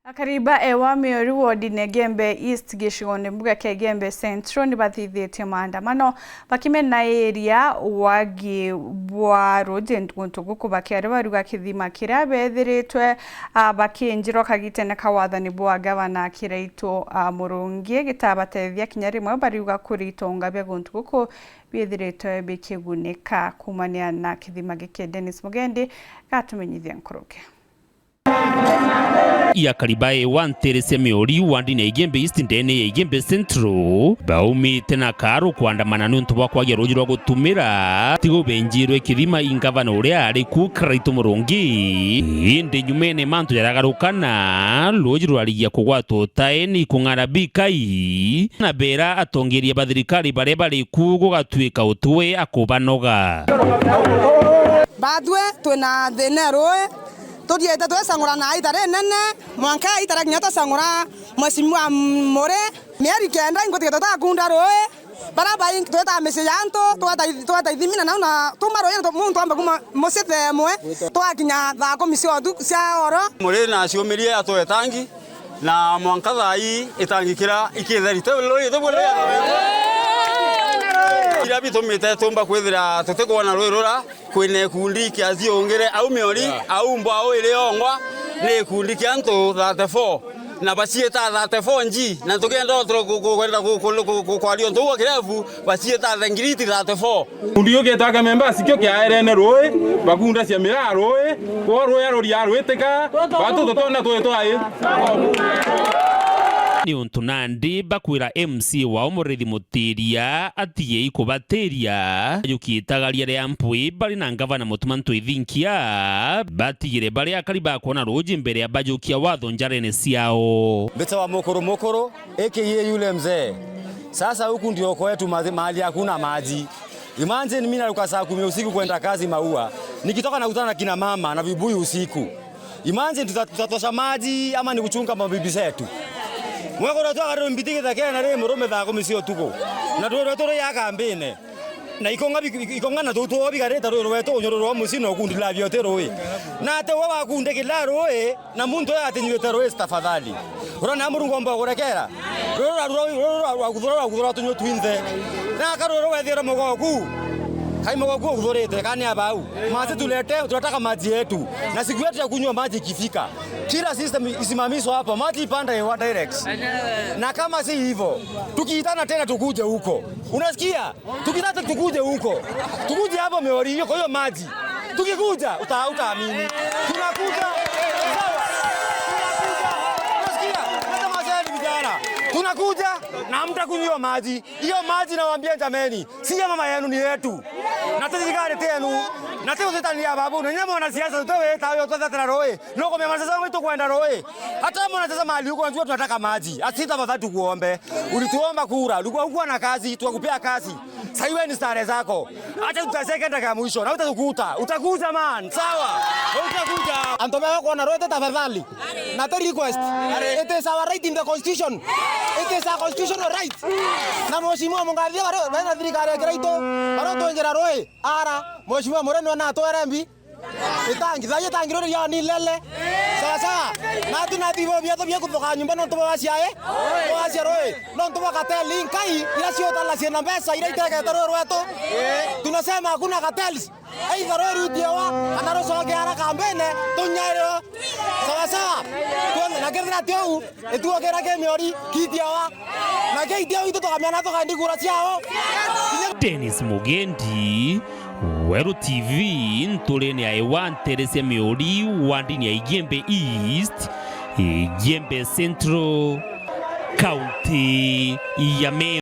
Akariba ewa Mĩori wodi ne Gembe East gĩcigo-inĩ mbuga kĩa Gembe Central ni bathithĩtie maandamano bakimena area wagi bwa road ntuguku bakiare baruga kithima kiria bethiritwe bakinjiro kagitene kawathani bwa gavana Kiraito Murungi gitabatethia kinya rimwe baruga kuritonga bya ntuguku bethiritwe bikiguneka kumania na kithima giki. Dennis Mugendi gatumenyithia nkuruke ya karibae wanterese Mĩori wandi na Gembe East ndene ya Gembe Central baumite na karu kuandamana nuntu bwa kwagia ruji rwa gutumira tigo benjirwe kithima ingavana uria ari ku Kiraito Murungi indi nyumene mantu yaragarukana ruji rwarigia kugwatwo taeni kung'ara bikai na bera atongeria bathirikari bare bari ku gugatwika utwe akubanoga badwe twina thina rwe tudiete twesangura na itare nene mwanka itare kinyata sangura mwesimu more mieri kenda ingoti tutakunda roe baraba ing tweta mesiyanto twata ithimina na tumaro yento muntu amba kuma mosete mwe twakinya tha komisio tu cia oro muri na ciomirie atwetangi na mwanka thai itangikira ikitherite lori tebole ira bitumite tumba kwithira tutikwana rwirura kwine kundi kiazi ongere au Mĩori au mbao ile ongwa ne kundi kianto 34 na basieta 34 nji na tugenda kwenda kwario ntuwa kirefu basieta ngiriti 34 kundi yo getaka memba sikyo kiaerene roe bakunda cia mira roe ko roe rori ya rweteka batu totona twetwaye ni untu nandi bakwira MC wa Murithi Mutiria atie ikubateria yukitagaria ria mpui bari na ngavana Mutumantu Ithinkia batigire bari akariba kuona ruji mbere ya bajukia watho njarene ciao beta wa mokoro aka yule mzee. Sasa huku ndio kwetu mahali hakuna maji. Imagine mimi naruka saa 10 usiku kwenda kazi Maua nikitoka nakutana na kina mama na vibuyu usiku. Imagine tutatosha maji ama ni kuchunga mabibi zetu. Mwako na twagaro mbitike thake na remo rome thako misio tuko na toro ya kambene na ikonga na tuto obigareta ro weto onyororo musino kundila byote we na te wa kunde kila roe na muntu ya atinywete roe tafadhali ro na murungu mba kurekera ro kudhora tunyo twinze na karoro wethira mugoku kaimo kwa kudhorete kani abau maji tulete tunataka maji yetu na siku yetu ya kunywa maji ikifika kila system isimamishwe hapa maji ipanda hewa direct na kama si hivyo tukiitana tena tukuje huko unasikia tukitaka tukuje huko tukuje hapo Mĩori hiyo kwa hiyo maji tukikuja utaamini tunakuja sawa unasikia hata mazeni vijana tunakuja na mtakunywa maji hiyo maji nawaambia jameni si ya mama yenu ni yetu na tujikare tenu na teo zetania babu na nyama na siasa towe tayo tata roe noko mema sasa wetu kwenda roe hata mbona sasa mali huko unajua tunataka maji asita badatu kuombe ulituomba kura ulikuwa huko na kazi tukakupea kazi sasa wewe ni stare zako acha tutaseke ndaka mwisho na utakuja man sawa utakuja antome wako na roe tafadhali na to request it is our right in the constitution it is a constitutional right na mheshimiwa Mungathia bana thirikari ya Kiraito baro tongera roe ara mheshimiwa Mureno na twerembi itangi rori ya ni lele sasa na tunathibo bia bia kuthoka nyumba no tuba ciae wacia roe no tuba kateli nkai ila ciota la ciena pesa ila itaka taro rwetu tunasema hakuna kateli ai taro rutiewa anaro soke ara kambene tunyairo sasa tuone na gerra tiu etuogera ke Mĩori kitiawa na ke itia itu tokamana toka ndigura ciao. Dennis Mugendi, Weru TV, ntuleni ya wanterese Mĩori wandi ya Gembe East, Gembe Central, County ya Mĩori.